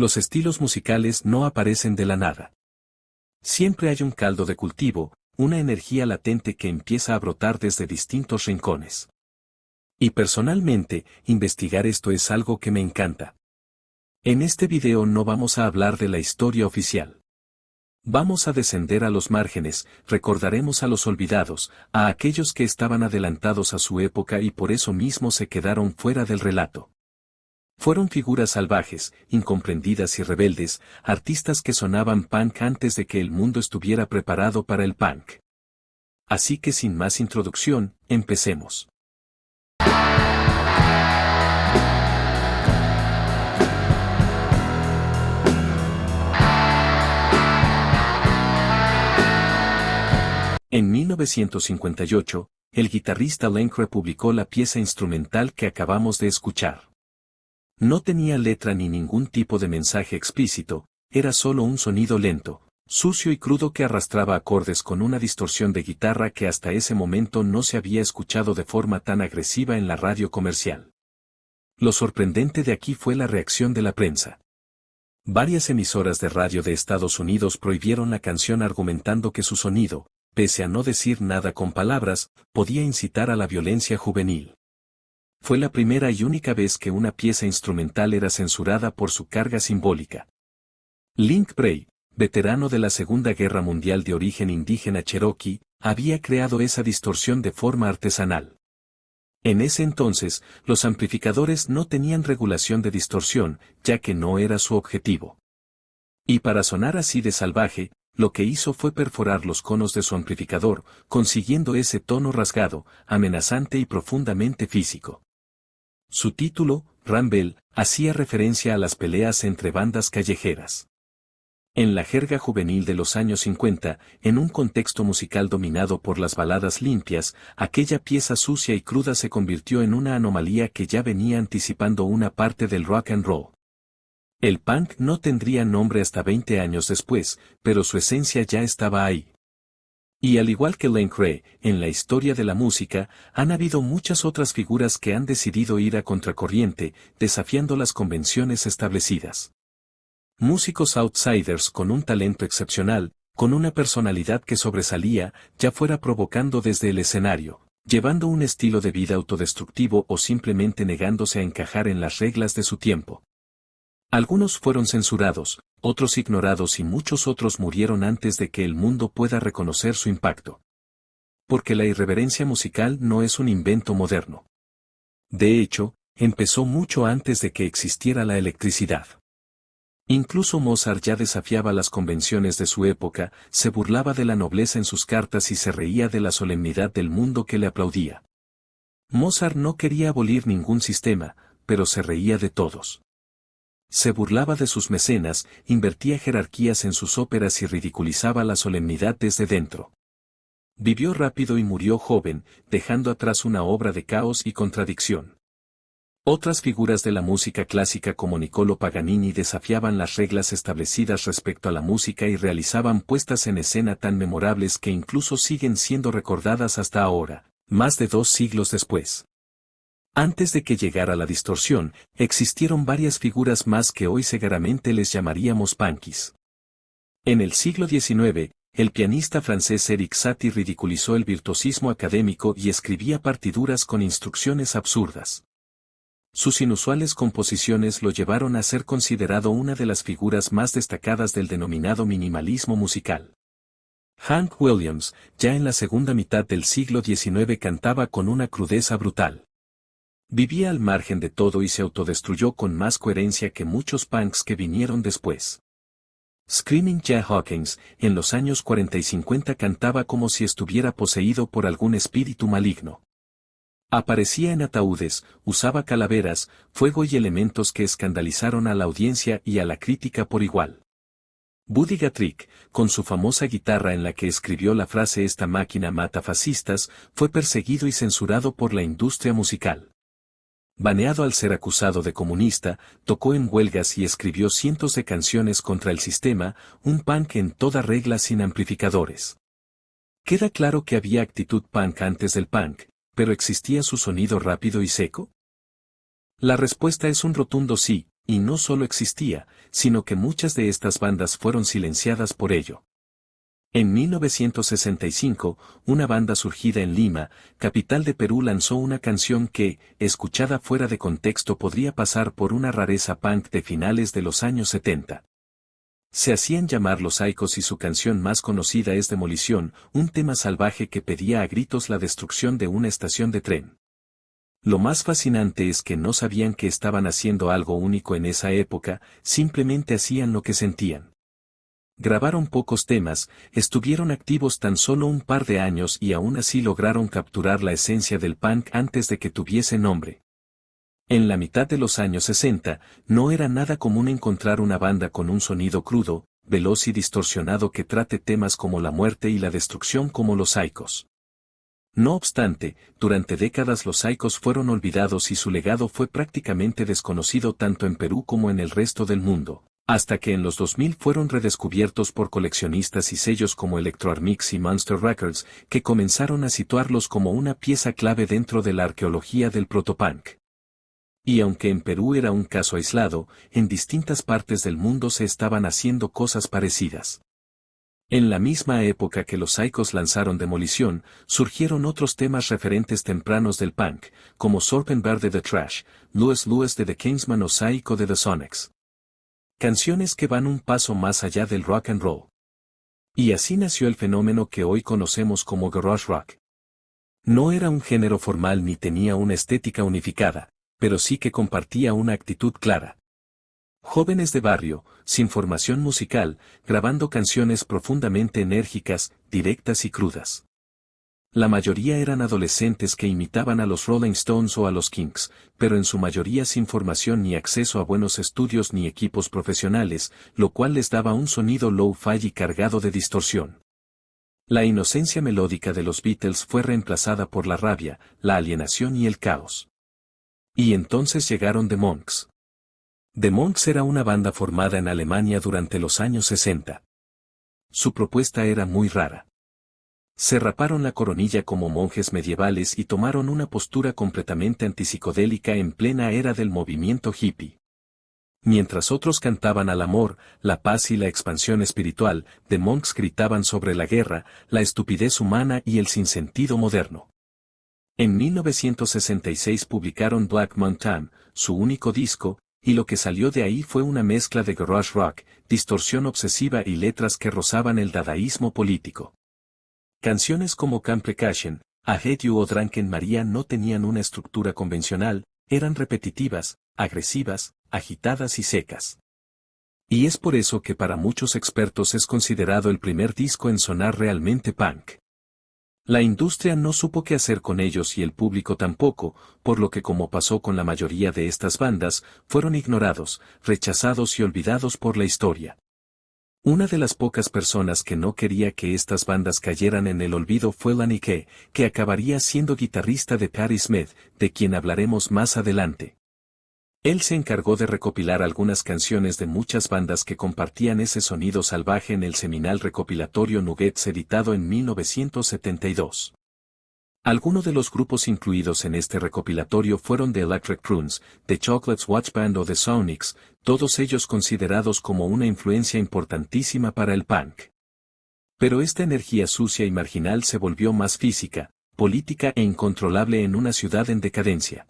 Los estilos musicales no aparecen de la nada. Siempre hay un caldo de cultivo, una energía latente que empieza a brotar desde distintos rincones. Y personalmente, investigar esto es algo que me encanta. En este video no vamos a hablar de la historia oficial. Vamos a descender a los márgenes, recordaremos a los olvidados, a aquellos que estaban adelantados a su época y por eso mismo se quedaron fuera del relato. Fueron figuras salvajes, incomprendidas y rebeldes, artistas que sonaban punk antes de que el mundo estuviera preparado para el punk. Así que sin más introducción, empecemos. En 1958, el guitarrista Len Cree publicó la pieza instrumental que acabamos de escuchar. No tenía letra ni ningún tipo de mensaje explícito, era solo un sonido lento, sucio y crudo que arrastraba acordes con una distorsión de guitarra que hasta ese momento no se había escuchado de forma tan agresiva en la radio comercial. Lo sorprendente de aquí fue la reacción de la prensa. Varias emisoras de radio de Estados Unidos prohibieron la canción argumentando que su sonido, pese a no decir nada con palabras, podía incitar a la violencia juvenil. Fue la primera y única vez que una pieza instrumental era censurada por su carga simbólica. Link Bray, veterano de la Segunda Guerra Mundial de origen indígena cherokee, había creado esa distorsión de forma artesanal. En ese entonces, los amplificadores no tenían regulación de distorsión, ya que no era su objetivo. Y para sonar así de salvaje, lo que hizo fue perforar los conos de su amplificador, consiguiendo ese tono rasgado, amenazante y profundamente físico. Su título, Rumble, hacía referencia a las peleas entre bandas callejeras. En la jerga juvenil de los años 50, en un contexto musical dominado por las baladas limpias, aquella pieza sucia y cruda se convirtió en una anomalía que ya venía anticipando una parte del rock and roll. El punk no tendría nombre hasta 20 años después, pero su esencia ya estaba ahí. Y al igual que Len Cree, en la historia de la música, han habido muchas otras figuras que han decidido ir a contracorriente, desafiando las convenciones establecidas. Músicos outsiders con un talento excepcional, con una personalidad que sobresalía, ya fuera provocando desde el escenario, llevando un estilo de vida autodestructivo o simplemente negándose a encajar en las reglas de su tiempo. Algunos fueron censurados, otros ignorados y muchos otros murieron antes de que el mundo pueda reconocer su impacto. Porque la irreverencia musical no es un invento moderno. De hecho, empezó mucho antes de que existiera la electricidad. Incluso Mozart ya desafiaba las convenciones de su época, se burlaba de la nobleza en sus cartas y se reía de la solemnidad del mundo que le aplaudía. Mozart no quería abolir ningún sistema, pero se reía de todos. Se burlaba de sus mecenas, invertía jerarquías en sus óperas y ridiculizaba la solemnidad desde dentro. Vivió rápido y murió joven, dejando atrás una obra de caos y contradicción. Otras figuras de la música clásica como Niccolò Paganini desafiaban las reglas establecidas respecto a la música y realizaban puestas en escena tan memorables que incluso siguen siendo recordadas hasta ahora, más de 2 siglos después. Antes de que llegara la distorsión, existieron varias figuras más que hoy segaramente les llamaríamos punkies. En el siglo XIX, el pianista francés Erik Satie ridiculizó el virtuosismo académico y escribía partituras con instrucciones absurdas. Sus inusuales composiciones lo llevaron a ser considerado una de las figuras más destacadas del denominado minimalismo musical. Hank Williams, ya en la segunda mitad del siglo XIX cantaba con una crudeza brutal. Vivía al margen de todo y se autodestruyó con más coherencia que muchos punks que vinieron después. Screaming Jay Hawkins, en los años 40 y 50 cantaba como si estuviera poseído por algún espíritu maligno. Aparecía en ataúdes, usaba calaveras, fuego y elementos que escandalizaron a la audiencia y a la crítica por igual. Buddy Guthrie, con su famosa guitarra en la que escribió la frase "Esta máquina mata fascistas", fue perseguido y censurado por la industria musical. Baneado al ser acusado de comunista, tocó en huelgas y escribió cientos de canciones contra el sistema, un punk en toda regla sin amplificadores. Queda claro que había actitud punk antes del punk, pero ¿existía su sonido rápido y seco? La respuesta es un rotundo sí, Y no solo existía, sino que muchas de estas bandas fueron silenciadas por ello. En 1965, una banda surgida en Lima, capital de Perú, lanzó una canción que, escuchada fuera de contexto, podría pasar por una rareza punk de finales de los años 70. Se hacían llamar Los Saicos y su canción más conocida es Demolición, un tema salvaje que pedía a gritos la destrucción de una estación de tren. Lo más fascinante es que no sabían que estaban haciendo algo único en esa época, simplemente hacían lo que sentían. Grabaron pocos temas, estuvieron activos tan solo un par de años y aún así lograron capturar la esencia del punk antes de que tuviese nombre. En la mitad de los años 60, no era nada común encontrar una banda con un sonido crudo, veloz y distorsionado que trate temas como la muerte y la destrucción como Los Saicos. No obstante, durante décadas Los Saicos fueron olvidados y su legado fue prácticamente desconocido tanto en Perú como en el resto del mundo. Hasta que en los 2000 fueron redescubiertos por coleccionistas y sellos como Electroarmix y Monster Records, que comenzaron a situarlos como una pieza clave dentro de la arqueología del protopunk. Y aunque en Perú era un caso aislado, en distintas partes del mundo se estaban haciendo cosas parecidas. En la misma época que Los Saicos lanzaron Demolición, surgieron otros temas referentes tempranos del punk, como Sorpenberg de The Trash, Louis Lewis de The Kingsman o Psycho de The Sonics. Canciones que van un paso más allá del rock and roll. Y así nació el fenómeno que hoy conocemos como garage rock. No era un género formal ni tenía una estética unificada, pero sí que compartía una actitud clara. Jóvenes de barrio, sin formación musical, grabando canciones profundamente enérgicas, directas y crudas. La mayoría eran adolescentes que imitaban a los Rolling Stones o a los Kinks, pero en su mayoría sin formación ni acceso a buenos estudios ni equipos profesionales, lo cual les daba un sonido low-fi y cargado de distorsión. La inocencia melódica de los Beatles fue reemplazada por la rabia, la alienación y el caos. Y entonces llegaron The Monks. The Monks era una banda formada en Alemania durante los años 60. Su propuesta era muy rara. Se raparon la coronilla como monjes medievales y tomaron una postura completamente antipsicodélica en plena era del movimiento hippie. Mientras otros cantaban al amor, la paz y la expansión espiritual, The Monks gritaban sobre la guerra, la estupidez humana y el sinsentido moderno. En 1966 publicaron Black Mountain, su único disco, y lo que salió de ahí fue una mezcla de garage rock, distorsión obsesiva y letras que rozaban el dadaísmo político. Canciones como Complication, I Hate You o Drunken Maria no tenían una estructura convencional, eran repetitivas, agresivas, agitadas y secas. Y es por eso que para muchos expertos es considerado el primer disco en sonar realmente punk. La industria no supo qué hacer con ellos y el público tampoco, por lo que como pasó con la mayoría de estas bandas, fueron ignorados, rechazados y olvidados por la historia. Una de las pocas personas que no quería que estas bandas cayeran en el olvido fue Lanny Kay, que acabaría siendo guitarrista de Patti Smith, de quien hablaremos más adelante. Él se encargó de recopilar algunas canciones de muchas bandas que compartían ese sonido salvaje en el seminal recopilatorio Nuggets editado en 1972. Algunos de los grupos incluidos en este recopilatorio fueron The Electric Prunes, The Chocolates Watch Band o The Sonics, todos ellos considerados como una influencia importantísima para el punk. Pero esta energía sucia y marginal se volvió más física, política e incontrolable en una ciudad en decadencia.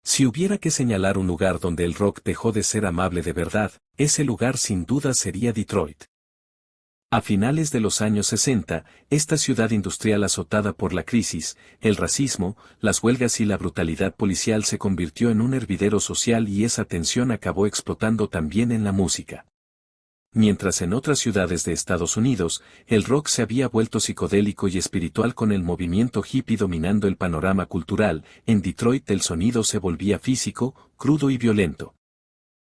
Si hubiera que señalar un lugar donde el rock dejó de ser amable de verdad, ese lugar sin duda sería Detroit. A finales de los años 60, esta ciudad industrial azotada por la crisis, el racismo, las huelgas y la brutalidad policial se convirtió en un hervidero social y esa tensión acabó explotando también en la música. Mientras en otras ciudades de Estados Unidos, el rock se había vuelto psicodélico y espiritual con el movimiento hippie dominando el panorama cultural, en Detroit el sonido se volvía físico, crudo y violento.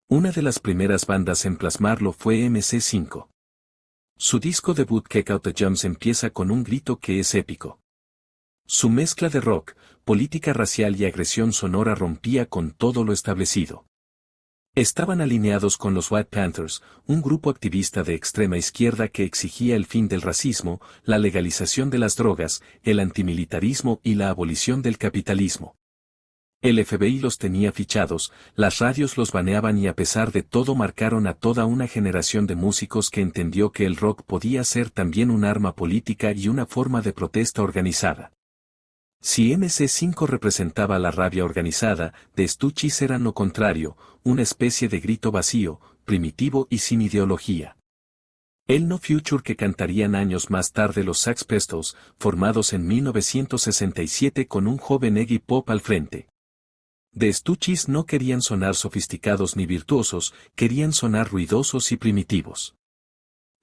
Una de las primeras bandas en plasmarlo fue MC5. Su disco debut Kick Out the Jumps empieza con un grito que es épico. Su mezcla de rock, política racial y agresión sonora rompía con todo lo establecido. Estaban alineados con los White Panthers, un grupo activista de extrema izquierda que exigía el fin del racismo, la legalización de las drogas, el antimilitarismo y la abolición del capitalismo. El FBI los tenía fichados, las radios los baneaban y a pesar de todo marcaron a toda una generación de músicos que entendió que el rock podía ser también un arma política y una forma de protesta organizada. Si MC5 representaba la rabia organizada, The Stooges eran lo contrario, una especie de grito vacío, primitivo y sin ideología. El No Future que cantarían años más tarde los Sex Pistols, formados en 1967 con un joven Iggy Pop al frente. The Stooges no querían sonar sofisticados ni virtuosos, querían sonar ruidosos y primitivos.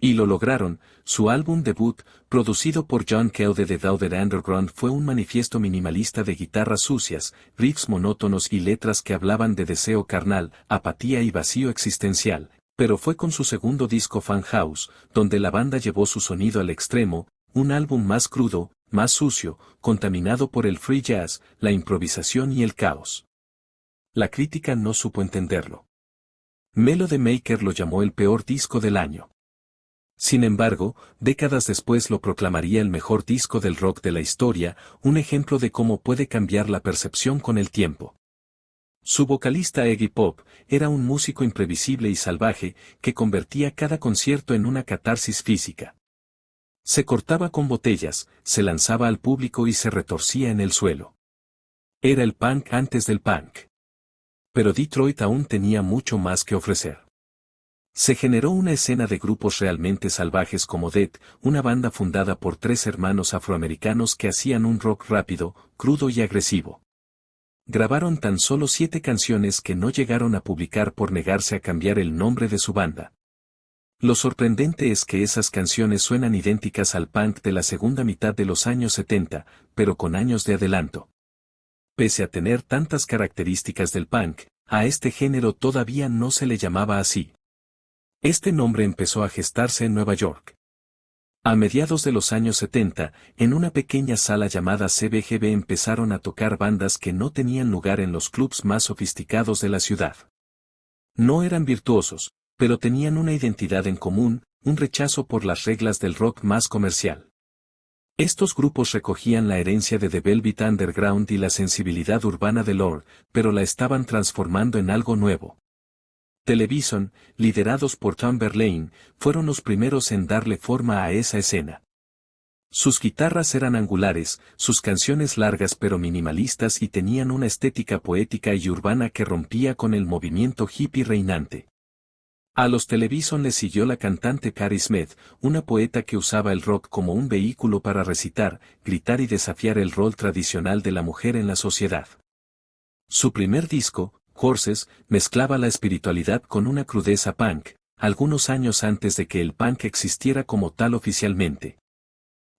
Y lo lograron. Su álbum debut, producido por John Cale de The Velvet Underground, fue un manifiesto minimalista de guitarras sucias, riffs monótonos y letras que hablaban de deseo carnal, apatía y vacío existencial. Pero fue con su segundo disco Fan House, donde la banda llevó su sonido al extremo, un álbum más crudo, más sucio, contaminado por el free jazz, la improvisación y el caos. La crítica no supo entenderlo. Melody Maker lo llamó el peor disco del año. Sin embargo, décadas después lo proclamaría el mejor disco del rock de la historia, un ejemplo de cómo puede cambiar la percepción con el tiempo. Su vocalista Iggy Pop era un músico imprevisible y salvaje que convertía cada concierto en una catarsis física. Se cortaba con botellas, se lanzaba al público y se retorcía en el suelo. Era el punk antes del punk. Pero Detroit aún tenía mucho más que ofrecer. Se generó una escena de grupos realmente salvajes como Dead, una banda fundada por 3 hermanos afroamericanos que hacían un rock rápido, crudo y agresivo. Grabaron tan solo 7 canciones que no llegaron a publicar por negarse a cambiar el nombre de su banda. Lo sorprendente es que esas canciones suenan idénticas al punk de la segunda mitad de los años 70, pero con años de adelanto. Pese a tener tantas características del punk, a este género todavía no se le llamaba así. Este nombre empezó a gestarse en Nueva York. A mediados de los años 70, en una pequeña sala llamada CBGB empezaron a tocar bandas que no tenían lugar en los clubs más sofisticados de la ciudad. No eran virtuosos, pero tenían una identidad en común, un rechazo por las reglas del rock más comercial. Estos grupos recogían la herencia de The Velvet Underground y la sensibilidad urbana de Lorde, pero la estaban transformando en algo nuevo. Television, liderados por Tom Verlaine, fueron los primeros en darle forma a esa escena. Sus guitarras eran angulares, sus canciones largas pero minimalistas y tenían una estética poética y urbana que rompía con el movimiento hippie reinante. A los Television les siguió la cantante Patti Smith, una poeta que usaba el rock como un vehículo para recitar, gritar y desafiar el rol tradicional de la mujer en la sociedad. Su primer disco, Horses, mezclaba la espiritualidad con una crudeza punk, algunos años antes de que el punk existiera como tal oficialmente.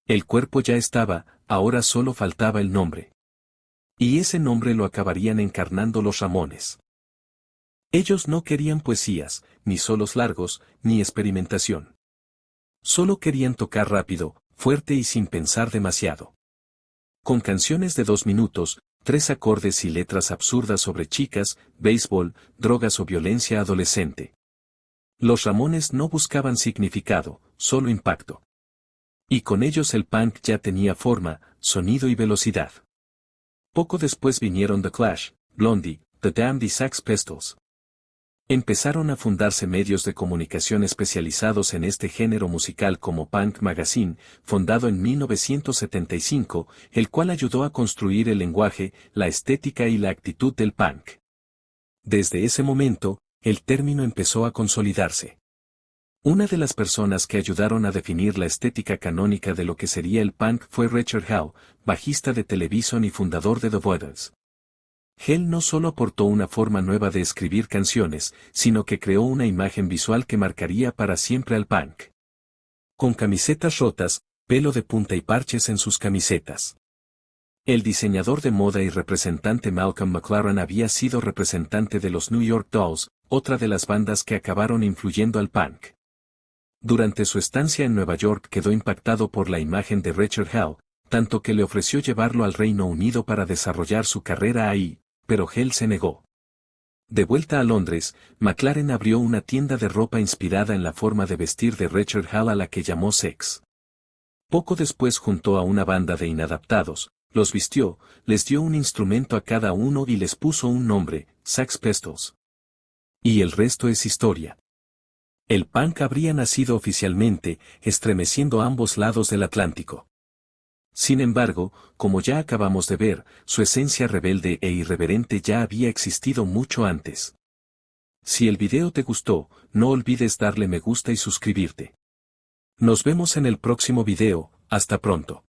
El cuerpo ya estaba, ahora solo faltaba el nombre. Y ese nombre lo acabarían encarnando los Ramones. Ellos no querían poesías, ni solos largos, ni experimentación. Solo querían tocar rápido, fuerte y sin pensar demasiado. Con canciones de 2 minutos, 3 acordes y letras absurdas sobre chicas, béisbol, drogas o violencia adolescente. Los Ramones no buscaban significado, solo impacto. Y con ellos el punk ya tenía forma, sonido y velocidad. Poco después vinieron The Clash, Blondie, The Damned y Sex Pistols. Empezaron a fundarse medios de comunicación especializados en este género musical como Punk Magazine, fundado en 1975, el cual ayudó a construir el lenguaje, la estética y la actitud del punk. Desde ese momento, el término empezó a consolidarse. Una de las personas que ayudaron a definir la estética canónica de lo que sería el punk fue Richard Hell, bajista de Television y fundador de The Voidals. Hell no solo aportó una forma nueva de escribir canciones, sino que creó una imagen visual que marcaría para siempre al punk. Con camisetas rotas, pelo de punta y parches en sus camisetas. El diseñador de moda y representante Malcolm McLaren había sido representante de los New York Dolls, otra de las bandas que acabaron influyendo al punk. Durante su estancia en Nueva York quedó impactado por la imagen de Richard Hell, tanto que le ofreció llevarlo al Reino Unido para desarrollar su carrera ahí, pero Hell se negó. De vuelta a Londres, McLaren abrió una tienda de ropa inspirada en la forma de vestir de Richard Hell a la que llamó Sex. Poco después juntó a una banda de inadaptados, los vistió, les dio un instrumento a cada uno y les puso un nombre, Sex Pistols. Y el resto es historia. El punk habría nacido oficialmente, estremeciendo ambos lados del Atlántico. Sin embargo, como ya acabamos de ver, su esencia rebelde e irreverente ya había existido mucho antes. Si el video te gustó, no olvides darle me gusta y suscribirte. Nos vemos en el próximo video, hasta pronto.